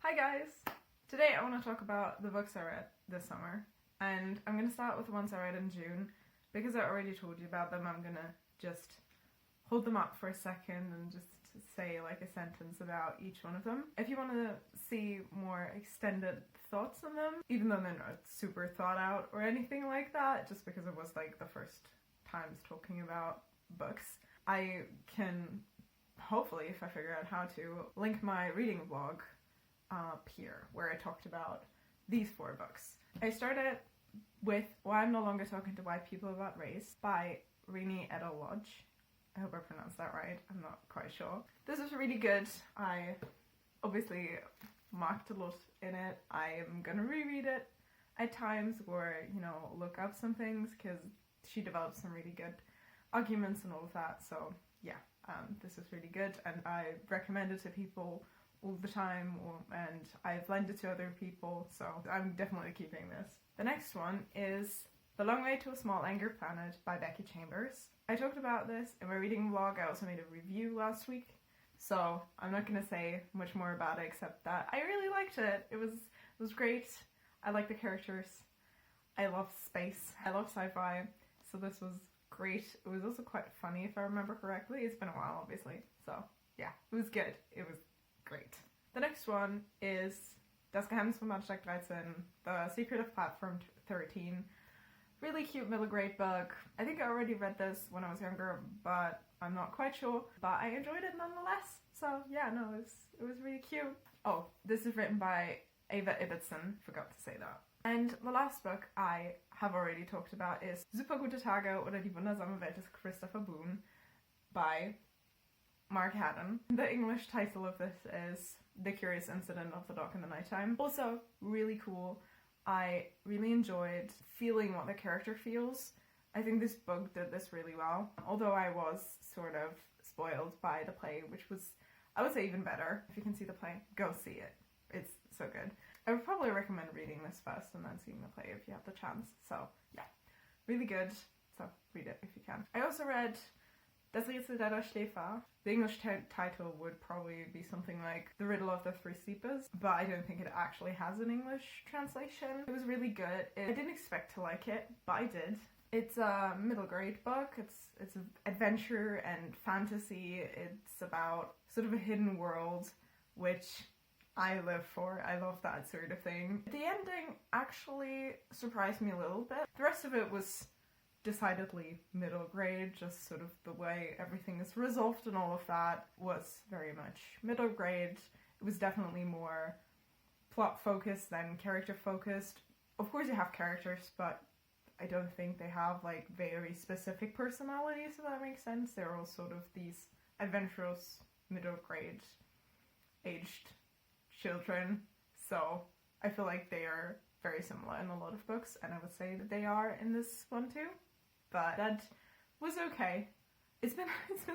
Hi guys! Today I want to talk about the books I read this summer, and I'm going to start with the ones I read in June. Because I already told you about them, I'm going to just hold them up for a second and just say like a sentence about each one of them. If you want to see more extended thoughts on them, even though they're not super thought out or anything like that, just because it was like the first times talking about books, I can hopefully, if I figure out how to, link my reading vlog up here where I talked about these 4 books. I started with Why I'm No Longer Talking to White People About Race by Rini Lodge. I hope I pronounced that right, I'm not quite sure. This is really good. I obviously marked a lot in it. I am gonna reread it at times or, you know, look up some things because she developed some really good arguments and all of that. So yeah, this is really good and I recommend it to people all the time, and I've lent it to other people, so I'm definitely keeping this. The next one is The Long Way to a Small Angry Planet by Becky Chambers. I talked about this in my reading vlog. I also made a review last week, so I'm not going to say much more about it except that I really liked it. It was great. I like the characters. I love space. I love sci-fi, so this was great. It was also quite funny if I remember correctly. It's been a while, obviously, so yeah, it was good. It was great. The next one is Das Geheimnis von Bahnsteig 13, The Secret of Platform 13. Really cute middle grade book. I think I already read this when I was younger, but I'm not quite sure. But I enjoyed it nonetheless. So yeah, no, it was really cute. Oh, this is written by Ava Ibbotson. Forgot to say that. And the last book I have already talked about is Super Gute Tage oder Die wundersame Welt des Christopher Boone by Mark Haddon. The English title of this is The Curious Incident of the Dog in the Nighttime. Also really cool. I really enjoyed feeling what the character feels. I think this book did this really well. Although I was sort of spoiled by the play, which was, I would say, even better. If you can see the play, go see it. It's so good. I would probably recommend reading this first and then seeing the play if you have the chance. So yeah, really good. So read it if you can. I also read Das Rätsel der Schläfer. The English title would probably be something like The Riddle of the Three Sleepers, but I don't think it actually has an English translation. It was really good. I didn't expect to like it, but I did. It's a middle grade book. It's an adventure and fantasy. It's about sort of a hidden world, which I live for. I love that sort of thing. The ending actually surprised me a little bit. The rest of it was decidedly middle grade, just sort of the way everything is resolved and all of that was very much middle grade. It was definitely more plot focused than character focused. Of course you have characters, but I don't think they have like very specific personalities, if that makes sense. They're all sort of these adventurous middle grade aged children, so I feel like they are very similar in a lot of books, and I would say that they are in this one too. But that was okay. It's been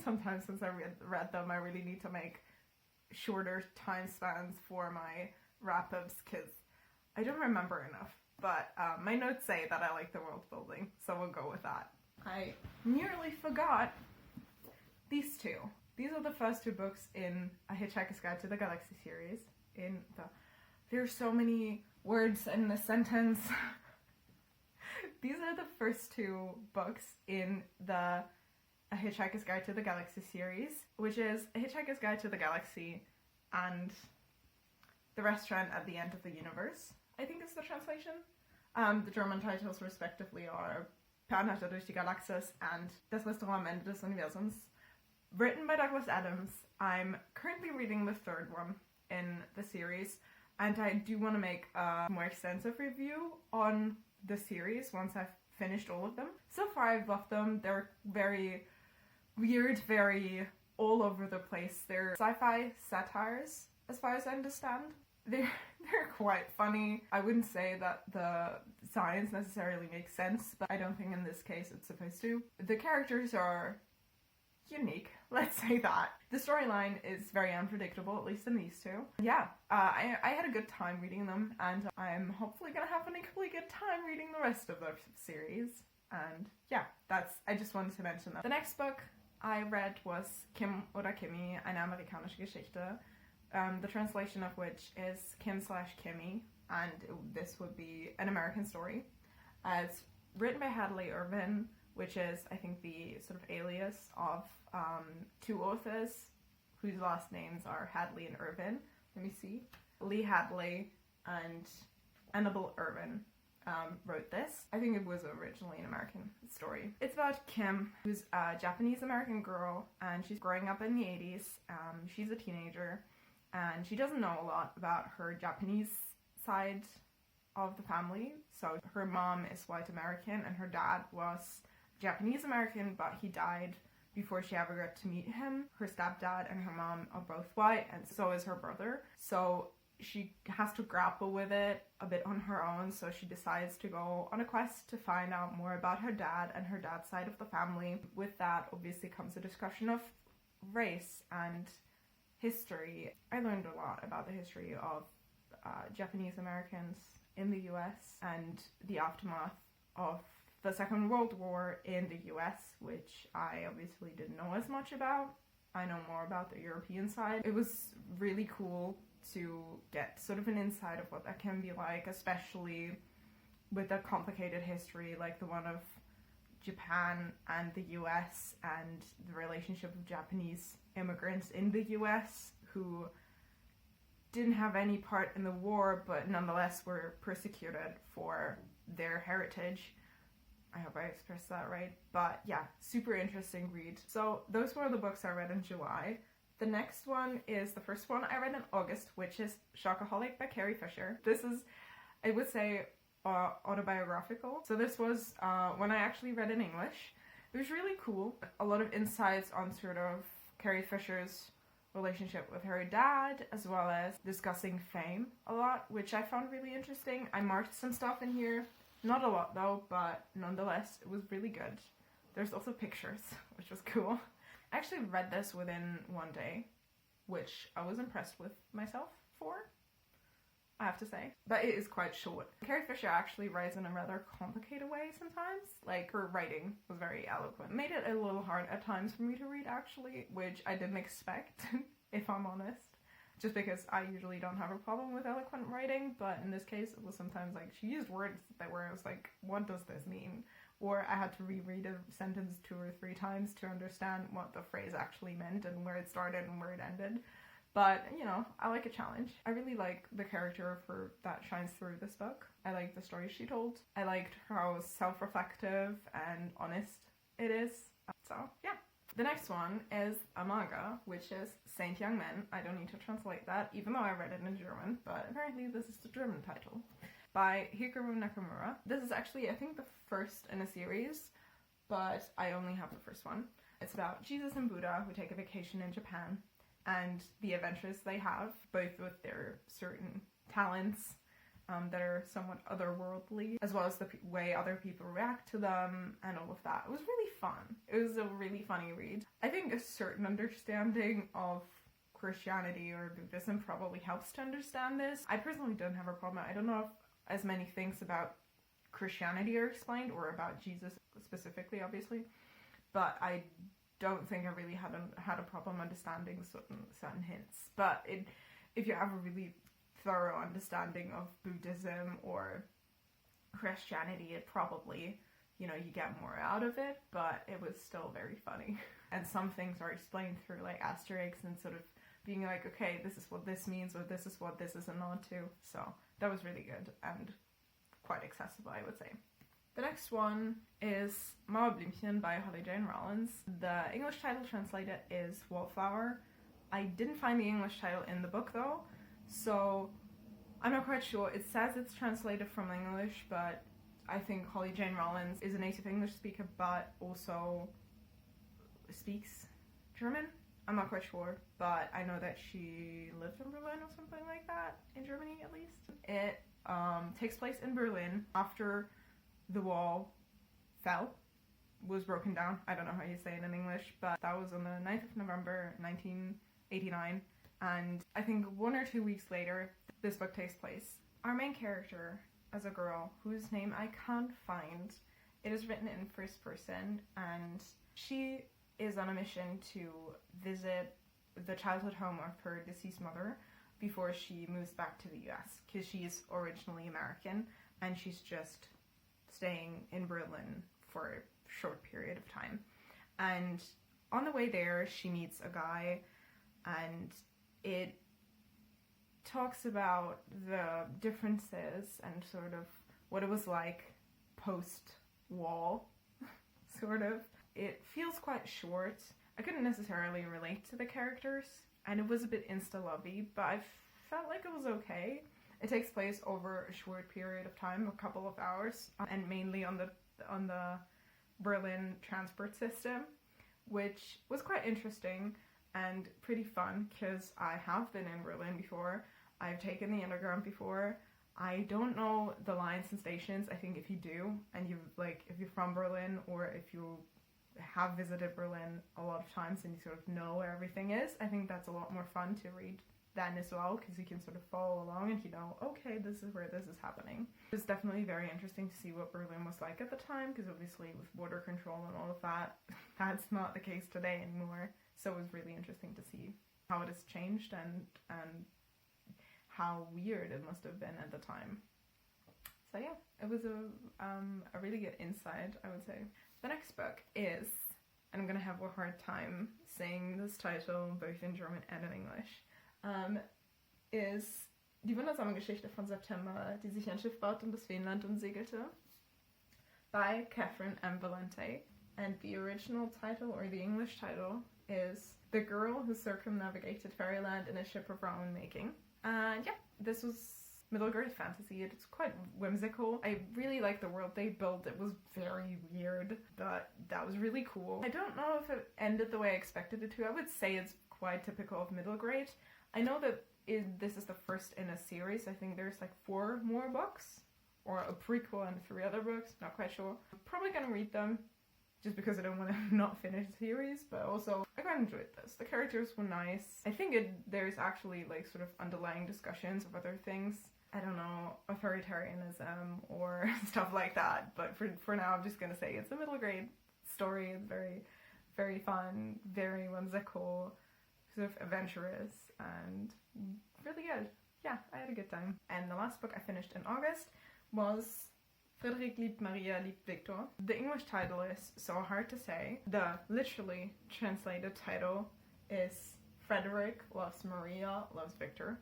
some time since I read them. I really need to make shorter time spans for my wrap-ups because I don't remember enough. But my notes say that I like the world building, so we'll go with that. I nearly forgot these 2. These are the first 2 books in A Hitchhiker's Guide to the Galaxy series. There's so many words in this sentence. These are the first 2 books in the A Hitchhiker's Guide to the Galaxy series, which is A Hitchhiker's Guide to the Galaxy and The Restaurant at the End of the Universe, I think is the translation. The German titles respectively are Per Anhalter durch die Galaxis and Das Restaurant am Ende des Universums. Written by Douglas Adams. I'm currently reading the 3rd one in the series, and I do want to make a more extensive review on the series once I've finished all of them. So far I've loved them. They're very weird, very all over the place. They're sci-fi satires, as far as I understand. They're quite funny. I wouldn't say that the science necessarily makes sense, but I don't think in this case it's supposed to. The characters are unique, let's say that. The storyline is very unpredictable, at least in these 2. Yeah, I had a good time reading them, and I'm hopefully gonna have an equally good time reading the rest of the series. And yeah, I just wanted to mention that. The next book I read was Kim oder Kimi, eine amerikanische Geschichte the translation of which is Kim/Kimmy, and this would be an American story. It's written by Hadley Irvine, which is, I think, the sort of alias of two authors whose last names are Hadley and Irvine. Let me see. Lee Hadley and Annabelle Irvine wrote this. I think it was originally an American story. It's about Kim, who's a Japanese-American girl, and she's growing up in the 80s. She's a teenager, and she doesn't know a lot about her Japanese side of the family. So her mom is white American, and her dad was Japanese American, but he died before she ever got to meet him. Her stepdad and her mom are both white, and so is her brother. So she has to grapple with it a bit on her own, so she decides to go on a quest to find out more about her dad and her dad's side of the family. With that, obviously, comes a discussion of race and history. I learned a lot about the history of Japanese Americans in the US and the aftermath of the Second World War in the US, which I obviously didn't know as much about. I know more about the European side. It was really cool to get sort of an insight of what that can be like, especially with a complicated history like the one of Japan and the US, and the relationship of Japanese immigrants in the US who didn't have any part in the war but nonetheless were persecuted for their heritage. I hope I expressed that right. But yeah, super interesting read. So those were the books I read in July. The next one is the first one I read in August, which is Shockaholic by Carrie Fisher. This is, I would say, autobiographical. So this was when I actually read in English. It was really cool. A lot of insights on sort of Carrie Fisher's relationship with her dad, as well as discussing fame a lot, which I found really interesting. I marked some stuff in here. Not a lot though, but nonetheless, it was really good. There's also pictures, which was cool. I actually read this within one day, which I was impressed with myself for, I have to say. But it is quite short. Carrie Fisher actually writes in a rather complicated way sometimes. Like, her writing was very eloquent. Made it a little hard at times for me to read, actually, which I didn't expect, if I'm honest. Just because I usually don't have a problem with eloquent writing, but in this case it was sometimes like she used words that were, I was like, what does this mean? Or I had to reread a sentence 2 or 3 times to understand what the phrase actually meant and where it started and where it ended. But, you know, I like a challenge. I really like the character of her that shines through this book. I like the story she told. I liked how self-reflective and honest it is. So, yeah. The next one is a manga, which is Saint Young Men. I don't need to translate that, even though I read it in German, but apparently this is the German title. By Hikaru Nakamura. This is actually, I think, the first in a series, but I only have the first one. It's about Jesus and Buddha who take a vacation in Japan, and the adventures they have, both with their certain talents that are somewhat otherworldly, as well as the way other people react to them and all of that. It was really fun. It was a really funny read. I think a certain understanding of Christianity or Buddhism probably helps to understand this. I personally don't have a problem. I don't know if as many things about Christianity are explained, or about Jesus specifically, obviously, but I don't think I really had a problem understanding certain hints. But if you have a really thorough understanding of Buddhism or Christianity, it probably, you know, you get more out of it, but it was still very funny. And some things are explained through like asterisks and sort of being like, okay, this is what this means, or this is what this is a nod to. So that was really good and quite accessible, I would say. The next one is Mauerblümchen by Holly Jane Rollins. The English title translated is Wallflower. I didn't find the English title in the book though, so I'm not quite sure. It says it's translated from English, but I think Holly Jane Rollins is a native English speaker, but also speaks German. I'm not quite sure, but I know that she lived in Berlin or something like that, in Germany at least. It takes place in Berlin after the wall was broken down. I don't know how you say it in English, but that was on the 9th of November 1989, and I think 1 or 2 weeks later this book takes place. Our main character is a girl whose name I can't find. It is written in first person, and she is on a mission to visit the childhood home of her deceased mother before she moves back to the US, because she's originally American and she's just staying in Berlin for a short period of time. And on the way there, she meets a guy, and it talks about the differences and sort of what it was like post-wall, sort of. It feels quite short. I couldn't necessarily relate to the characters, and it was a bit insta-lovey, but I felt like it was okay. It takes place over a short period of time, a couple of hours, and mainly on the Berlin transport system, which was quite interesting and pretty fun, because I have been in Berlin before. I've taken the underground before. I don't know the lines and stations. I think if you do, and if you're from Berlin, or if you have visited Berlin a lot of times and you sort of know where everything is, I think that's a lot more fun to read then as well, because you can sort of follow along and you know, okay, this is where this is happening. It was definitely very interesting to see what Berlin was like at the time, because obviously with border control and all of that, that's not the case today anymore. So it was really interesting to see how it has changed and how weird it must have been at the time. So yeah, it was a really good insight, I would say. The next book is, and I'm gonna have a hard time saying this title both in German and in English, is Die wundersame Geschichte von September, die sich ein Schiff baute und das Feenland umsegelte, by Catherine M. Valente. And the original title, or the English title, is The Girl Who Circumnavigated Fairyland in a Ship of Her Own Making. And yeah, this was middle grade fantasy. It's quite whimsical. I really like the world they built. It was very weird, but that was really cool. I don't know if it ended the way I expected it to. I would say it's quite typical of middle grade. I know that this is the first in a series. I think there's like 4 more books, or a prequel and 3 other books, not quite sure. I'm probably gonna read them just because I don't want to not finish the series, but also I quite enjoyed this. The characters were nice. I think there's actually like sort of underlying discussions of other things. I don't know, authoritarianism or stuff like that, but for now I'm just gonna say it's a middle grade story. It's very, very fun, very whimsical, sort of adventurous, and really good. Yeah, I had a good time. And the last book I finished in August was Fredrik liebt Maria liebt Victor. The English title is so hard to say. The literally translated title is Fredrik loves Maria loves Victor.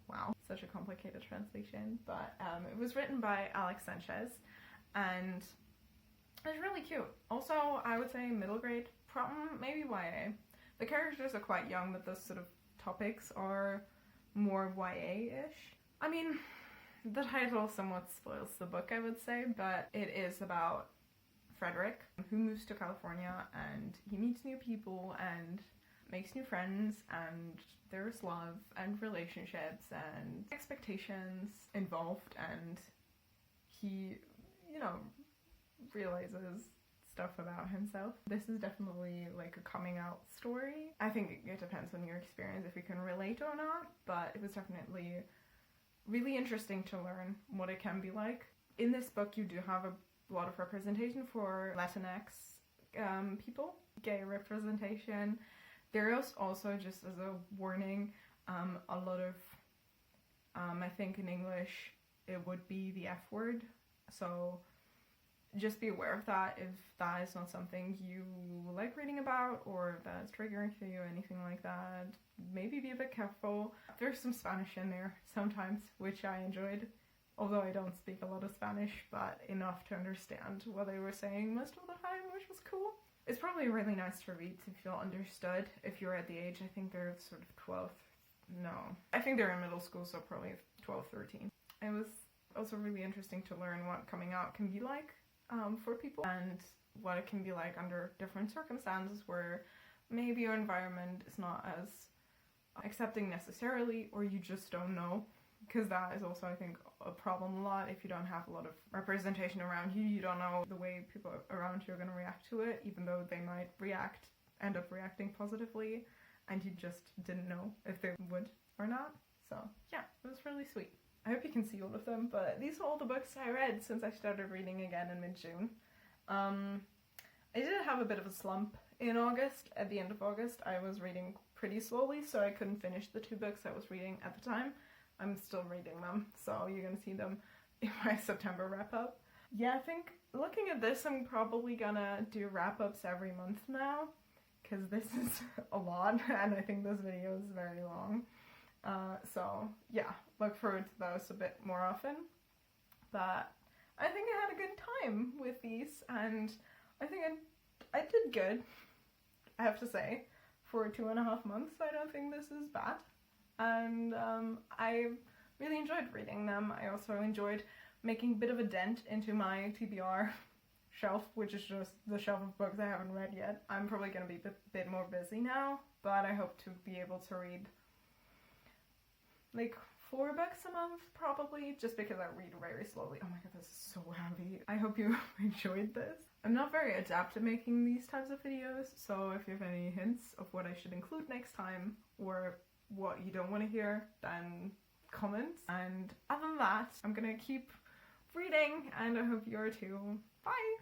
Wow, such a complicated translation, but it was written by Alex Sanchez, and it's really cute. Also, I would say middle grade, maybe YA. The characters are quite young, but the sort of topics are more YA-ish. I mean, the title somewhat spoils the book, I would say, but it is about Fredrik, who moves to California, and he meets new people and makes new friends, and there's love and relationships and expectations involved, and he, realizes stuff about himself. This is definitely like a coming out story. I think it depends on your experience if you can relate or not, but it was definitely really interesting to learn what it can be like. In this book you do have a lot of representation for Latinx people, gay representation. There is also, just as a warning, a lot of, I think in English it would be the F word, so just be aware of that if that is not something you like reading about, or that's triggering for you, anything like that. Maybe be a bit careful. There's some Spanish in there sometimes, which I enjoyed, although I don't speak a lot of Spanish, but enough to understand what they were saying most of the time, which was cool. It's probably really nice to read to feel understood if you're at the age, I think they're sort of 12, no, I think they're in middle school, so probably 12, 13. It was also really interesting to learn what coming out can be like for people, and what it can be like under different circumstances where maybe your environment is not as accepting necessarily, or you just don't know, because that is also, I think, a problem a lot. If you don't have a lot of representation around you, you don't know the way people around you are going to react to it, even though they might end up reacting positively, and you just didn't know if they would or not. So yeah, it was really sweet. I hope you can see all of them, but these are all the books I read since I started reading again in mid-June. I did have a bit of a slump in August. At the end of August, I was reading pretty slowly, so I couldn't finish the 2 books I was reading at the time. I'm still reading them, so you're gonna see them in my September wrap-up. Yeah, I think looking at this, I'm probably gonna do wrap-ups every month now, because this is a lot, and I think this video is very long. So yeah, look forward to those a bit more often. But I think I had a good time with these, and I think I did good, I have to say. For 2.5 months, I don't think this is bad. And I really enjoyed reading them. I also enjoyed making a bit of a dent into my TBR shelf, which is just the shelf of books I haven't read yet. I'm probably going to be a bit more busy now, but I hope to be able to read like 4 books a month, probably, just because I read very slowly. Oh my god, this is so heavy. I hope you enjoyed this. I'm not very adept at making these types of videos, so if you have any hints of what I should include next time, or what you don't want to hear, then comment. And other than that, I'm gonna keep reading, and I hope you are too. Bye!